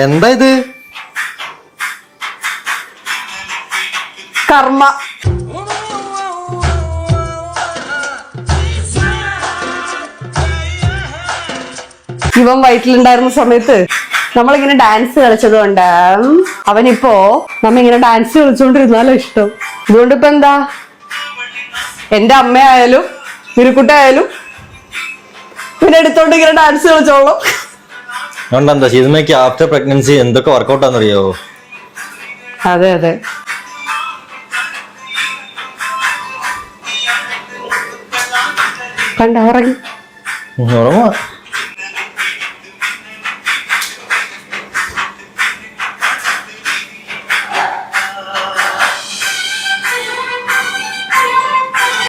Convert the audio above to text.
എന്താ ഇത്? കർമ്മ. ഇവൻ വയറ്റിലുണ്ടായിരുന്ന സമയത്ത് നമ്മളിങ്ങനെ ഡാൻസ് കളിച്ചതുകൊണ്ട് അവനിപ്പോ ഇങ്ങനെ ഡാൻസ് കളിച്ചോണ്ടിരുന്നാലോ ഇഷ്ടം. അതുകൊണ്ട് ഇപ്പൊ എന്താ, എന്റെ അമ്മയായാലും മിരുക്കുട്ടായാലും പിന്നെ എടുത്തോണ്ട് ഇങ്ങനെ ഡാൻസ് കളിച്ചോളൂ. എന്താ ശീതമ്മയ്ക്ക് ആഫ്റ്റർ പ്രഗ്നൻസി എന്തൊക്കെ വർക്കൗട്ട് ആണെന്നറിയോ? അതെ അതെ. കണ്ട ഉറങ്ങി.